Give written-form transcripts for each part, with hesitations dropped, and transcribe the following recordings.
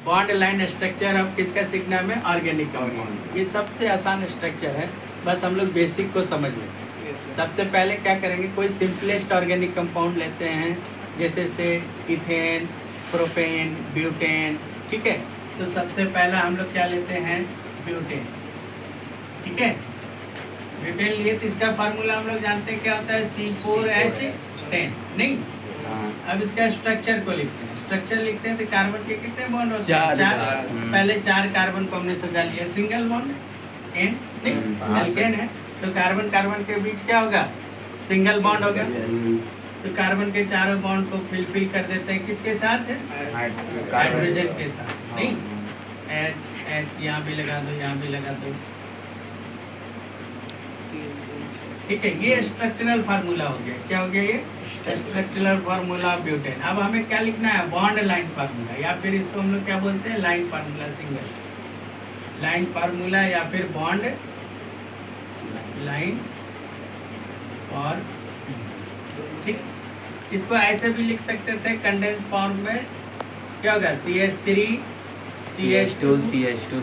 Bond line structure अब किसका सीखना में ऑर्गेनिक कंपाउंड। ये सबसे आसान स्ट्रक्चर है, बस हम लोग बेसिक को समझ लेते हैं। सबसे पहले क्या करेंगे, कोई सिंपलेस्ट ऑर्गेनिक कंपाउंड लेते हैं, जैसे से इथेन, प्रोपेन, ब्यूटेन, ठीक है। तो सबसे पहला हम लोग क्या लेते हैं, ब्यूटेन, ठीक है। ब्यूटेन लिए तो इसका फार्मूला हम लोग जानते हैं क्या होता है, C4H10, नहीं। अब इसका स्ट्रक्चर को लिखते हैं। स्ट्रक्चर लिखते हैं तो कार्बन के कितने बॉन्ड होते हैं, चार। पहले 4 कार्बन को हमने सजा लिया, सिंगल बॉन्ड एन, नहीं एल्केन है तो कार्बन कार्बन के बीच क्या होगा, सिंगल बॉन्ड होगा। तो कार्बन के चारों बॉन्ड को फिल कर देते हैं, किसके साथ है, हाइड्रोजन के साथ, नहीं। H H यहाँ भी लगा दो, यहाँ भी लगा दो, ठीक है। ये स्ट्रक्चरल फार्मूला हो गया। क्या हो गया, ये स्ट्रक्चरल फार्मूला ऑफ ब्यूटेन। अब हमें क्या लिखना है, बॉन्ड लाइन फार्मूला, या फिर इसको हम लोग क्या बोलते हैं, line formula, single line formula, या फिर बॉन्ड लाइन और, ठीक। इसको ऐसे भी लिख सकते थे कंडेंस फॉर्म में, क्या होगा, CH3 CH2 CH2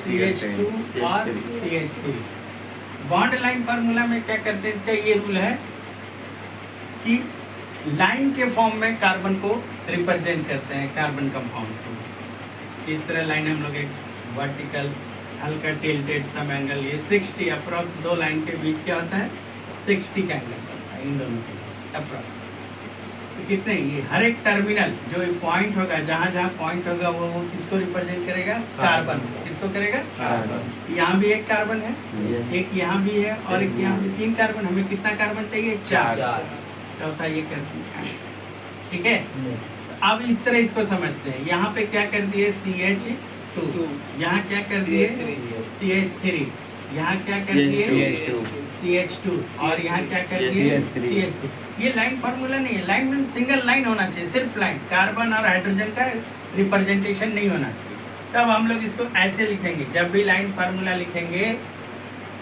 और CH3। बॉन्ड लाइन फार्मूला में क्या करते हैं, इसका ये रूल है कि लाइन के फॉर्म में कार्बन को रिप्रेजेंट करते हैं, कार्बन कंपाउंड को। इस तरह लाइन हम लोग एक वर्टिकल हल्का टिल्टेड सम एंगल, ये 60 अप्रॉक्स, दो लाइन के बीच क्या होता है, 60 का एंगल होता है इन दोनों के बीच अप्रॉक्स। तो कितने, ये हर एक टर्मिनल जो पॉइंट होगा, जहाँ जहाँ पॉइंट होगा वो किसको रिप्रेजेंट करेगा, कार्बन। किसको करेगा, कार्बन। यहाँ भी एक कार्बन है, एक यहाँ भी है और एक यहाँ भी, 3 कार्बन। हमें कितना कार्बन चाहिए, 4। चौथा ये करती है, ठीक है। अब इस तरह इसको समझते हैं। यहाँ पे क्या कर दिए, CH2, यहाँ क्या कर दिए, CH3, यहाँ क्या कर दिए, CH2, और यहाँ क्या कर दिए, CH3। ये लाइन फार्मूला नहीं है, लाइन में सिंगल लाइन होना चाहिए, सिर्फ लाइन, कार्बन और हाइड्रोजन का रिप्रेजेंटेशन नहीं होना चाहिए। तब हम लोग इसको ऐसे लिखेंगे, जब भी लाइन फार्मूला लिखेंगे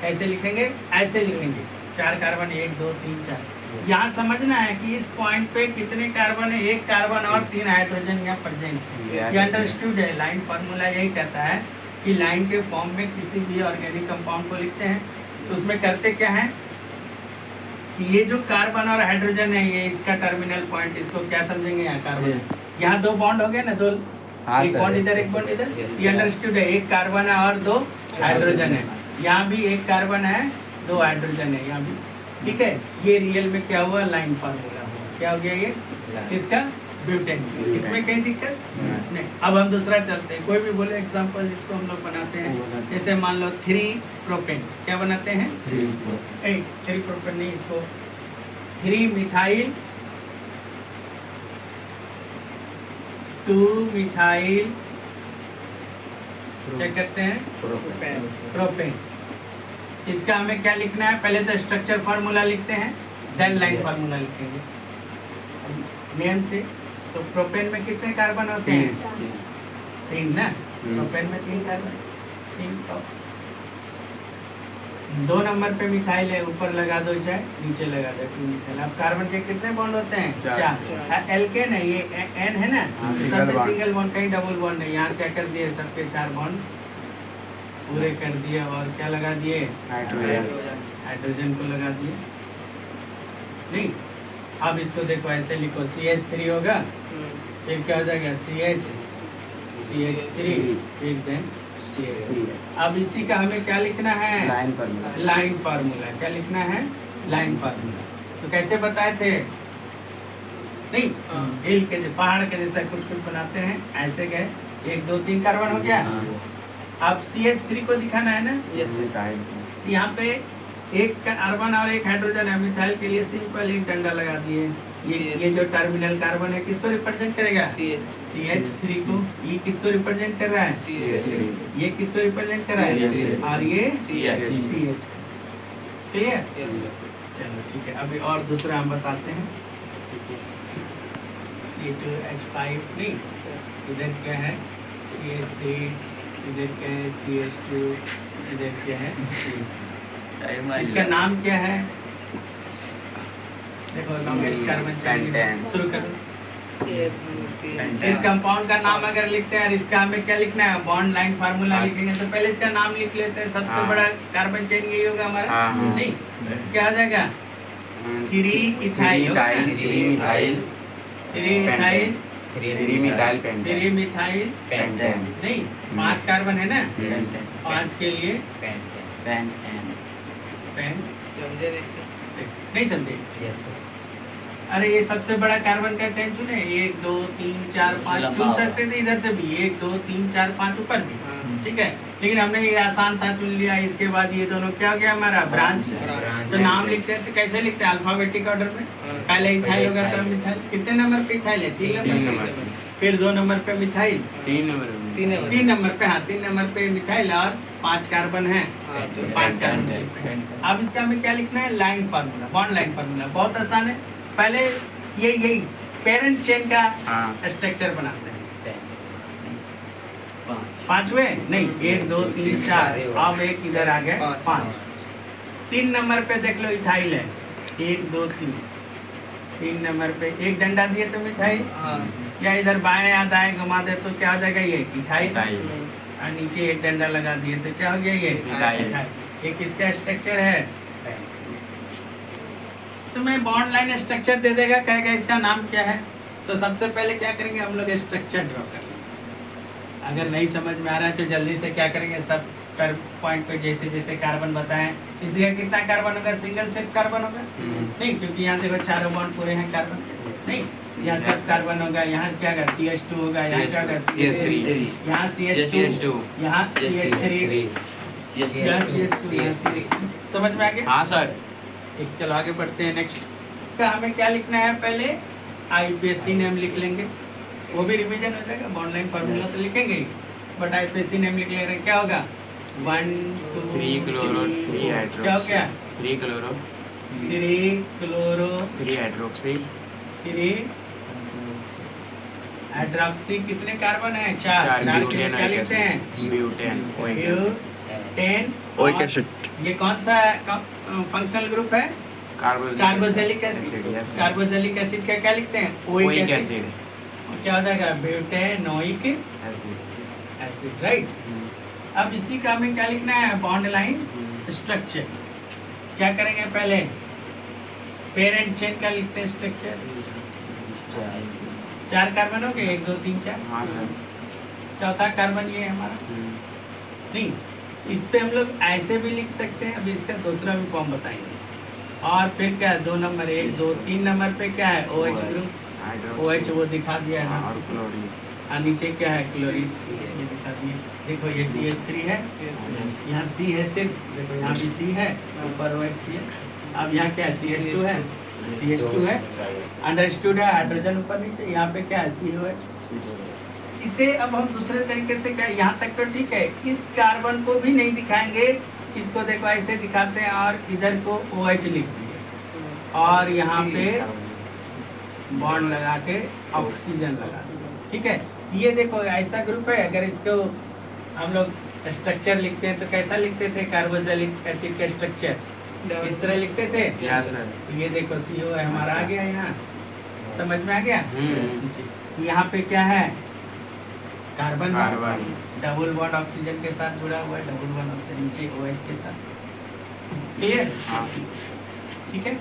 कैसे लिखेंगे, ऐसे लिखेंगे, 4 कार्बन, 1 2 3 4। यहाँ समझना है कि इस पॉइंट पे कितने कार्बन है, 1 कार्बन और 3 हाइड्रोजन यहाँ प्रेजेंट है। ये अंडरस्टूड है। लाइन फार्मूला यही कहता है कि लाइन के फॉर्म में किसी भी ऑर्गेनिक कंपाउंड को लिखते हैं तो उसमें करते क्या है कि ये जो कार्बन और हाइड्रोजन है, ये इसका टर्मिनल पॉइंट, इसको क्या समझेंगे, यहाँ कार्बन, यहाँ 2 बॉन्ड हो गए ना, 2, एक बॉन्ड इधर, एक बॉन्ड इधर। ये अंडरस्टूड है, 1 कार्बन है और 2 हाइड्रोजन है। यहाँ भी 1 कार्बन है, 2 हाइड्रोजन है यहाँ भी, ठीक है। ये रियल में क्या हुआ, लाइन फार्मूला हुआ। क्या हो गया ये, किसका, ब्यूटेन। इसमें कहीं दिक्कत नहीं। अब हम दूसरा चलते हैं, कोई भी बोले एग्जांपल जिसको हम लोग बनाते हैं, जैसे मान लो 3 प्रोपेन, क्या बनाते हैं, 3 प्रोपेन नहीं, इसको 3 मिथाइल 2 मिथाइल क्या कहते हैं, प्रोपेन। इसका हमें क्या लिखना है, पहले तो स्ट्रक्चर फार्मूला लिखते हैं, देन लाइन फार्मूला लिखेंगे नेम से। तो प्रोपेन में कितने कार्बन होते हैं, 3 ना। प्रोपेन में 3 कार्बन, 3। 2 नंबर पे मिथाइल है, ऊपर लगा दो चाहे नीचे लगा दो, 2 मिथाइल। अब कार्बन के कितने बॉन्ड होते हैं, 4। एल्केन है, ये एन है ना, सब सिंगल बॉन्ड, कहीं डबल बॉन्ड है। यहाँ क्या कर दिए, सबके 4 बॉन्ड पूरे कर दिए, और क्या लगा दिए, हाइड्रोजन को लगा दिए, नहीं। अब इसको देखो ऐसे लिखो, CH3 होगा, फिर क्या हो जाएगा, CH3, फिर देन CH। अब इसी का हमें क्या लिखना है, लाइन फार्मूला। क्या लिखना है, लाइन फार्मूला। तो कैसे बताए थे, नहीं, हिल के पहाड़ के जैसा कुछ कुछ बनाते हैं, ऐसे गए, 1 2 3 कार्बन हो गया। अब CH3 को दिखाना है ना, यहाँ पे 1 कार्बन और 1 हाइड्रोजन है, मिथाइल के लिए सिंपल एक डंडा लगा दिए। ये जो टर्मिनल कार्बन है किसको रिप्रेजेंट करेगा, CH3 को। ये किसको रिप्रेजेंट कर रहा है, CH3। ये किसको रिप्रेजेंट कर रहा है, और ये CH। ठीक है, चलो ठीक है। अभी और दूसरा हम बताते हैं, C2H5 नहीं, इधर क्या है, CH3, इधर क्या है, CH2, इधर क्या है, इसका नाम क्या है, देखो लॉन्गेस्ट कार्बन चाहिए, शुरू करो। 1 2 3 इस कंपाउंड का नाम अगर लिखते हैं और इसका हमें क्या लिखना है, बॉन्ड लाइन फार्मूला लिखेंगे तो पहले इसका नाम लिख लेते हैं। सबसे हाँ। बड़ा कार्बन चेन यही होगा हमारा, हाँ, हाँ। नहीं क्या हो जाएगा, 3 इथाइल होगा ना? 3 methyl 3 ethyl 3 methyl pentane 3 methyl pentane नहीं 5 कार्बन है ना, 5 के लिए पेंटेन पेन समझे नहीं समझे। अरे ये सबसे बड़ा कार्बन का चेन चुने, 1 2 3 4 5 चुन सकते थे इधर से भी, 1 2 3 4 5 ऊपर भी, ठीक है। लेकिन हमने ये आसान था चुन लिया। इसके बाद ये दोनों क्या हो गया हमारा, ब्रांच। तो नाम लिखते हैं तो कैसे लिखते हैं, अल्फाबेटिक ऑर्डर में। पहले इथाइल होगा तब मिथाइल। कितने नंबर पे इथाइल है, 3 नंबर। फिर 2 नंबर पे मिथाइल, 3 नंबर 3 नंबर पे, हाँ 3 नंबर पे मिथाइल और 5 कार्बन है तो 5 कार्बन। अब इसका हमें क्या लिखना है, line formula, bond line formula. बहुत आसान है। पहले यही पेरेंट चेन का स्ट्रक्चर बनाते हैं। 5 हुए नहीं, 1 2 3 4, अब एक इधर आ गया 5। 3 नंबर पे देख लो इथाइल है, 1 2 3 नंबर पे एक डंडा दिए तो मिथाइल, या इधर बाएं या दाएं घुमा दे तो क्या हो जाएगा, ये इथाइल। और नीचे एक डंडा लगा दिए तो क्या हो गया, ये मिथाइल। एक इसका स्ट्रक्चर है। तो मैं बॉन्ड लाइन स्ट्रक्चर दे देगा, कहेगा इसका नाम क्या है। तो सबसे पहले क्या करेंगे, हम लोग स्ट्रक्चर ड्रॉ कर लेंगे। अगर नहीं समझ में आ रहा है तो जल्दी से क्या करेंगे, सब पर पॉइंट पे जैसे जैसे कार्बन बताएं। इस जगह कितना कार्बन होगा, सिंगल सेट कार्बन होगा नहीं, क्योंकि यहाँ देखो चारों बॉन्ड पूरे हैं कार्बन नहीं। यहाँ सेट कार्बन होगा, यहाँ क्या होगा CH2 होगा, यहाँ क्या होगा CH3, यहाँ CH2, यहाँ CH3, समझ में आ गया। हाँ सर। एक चलो आगे बढ़ते हैं। नेक्स्ट का हमें क्या लिखना है, पहले IUPAC नेम लिख लेंगे, वो भी रिवीजन हो जाएगा। बॉन्ड लाइन फार्मूला तो लिखेंगे ही, बट IUPAC नेम लिख ले रहे हैं। क्या होगा, 1 2 3 क्लोरो 3 क्या हो गया, 3 क्लोरो 3 क्लोरो 3 हाइड्रोक्सी 3 हाइड्रोक्सी। कितने कार्बन है, 4 4 के लिए क्या लिखते हैं, ब्यूटेन ब्यूटेन। Oic acid. ये कौन सा फंक्शनल ग्रुप है, कार्बोक्सिलिक एसिड। कार्बोक्सिलिक एसिड का क्या लिखते हैं, ओइक एसिड। क्या हो जाएगा, ब्यूटेनोइक एसिड, राइट। अब इसी का हमें क्या लिखना है, बॉन्ड लाइन स्ट्रक्चर। क्या करेंगे, पहले पेरेंट चेन का लिखते हैं स्ट्रक्चर। 4 कार्बन हो गए, 1 2 3 4। हाँ सर। चौथा कार्बन ये है हमारा, नहीं इस पे हम लोग ऐसे भी लिख सकते हैं। अभी इसका दूसरा भी फॉर्म बताएंगे। और फिर क्या है, 2 नंबर 1 2 3 नंबर पे क्या है, OH ग्रुप, OH वो दिखा दिया है ना। और क्लोरीन। और नीचे क्या है, क्लोरीन, ये दिखा दिए। देखो ये CH3 है, यहाँ C है सिर्फ, देखो यहाँ भी C है, ऊपर OH है। अब यहाँ क्या है, CH2 है, CH2 है, अंडरस्टूड है, हाइड्रोजन ऊपर नीचे। यहाँ पे क्या है, COH। इसे अब हम दूसरे तरीके से क्या, यहाँ तक तो ठीक है, इस कार्बन को भी नहीं दिखाएंगे, इसको देखो ऐसे दिखाते हैं और इधर को OH लिख दिए और यहाँ पे बॉन्ड लगा के ऑक्सीजन लगा दिए, ठीक है। ये देखो ऐसा ग्रुप है। अगर इसको हम लोग स्ट्रक्चर लिखते हैं तो कैसा लिखते थे, कार्बोक्सिलिक एसिड का स्ट्रक्चर इस तरह लिखते थे। Yes sir. ये देखो CO है हमारा आ गया, यहाँ समझ में आ गया। यहाँ पे क्या है, कार्बन डबल बॉन्ड ऑक्सीजन के साथ जुड़ा हुआ है, डबल बॉन्ड ऑक्सीजन नीचे OH के साथ, क्लियर, ठीक है।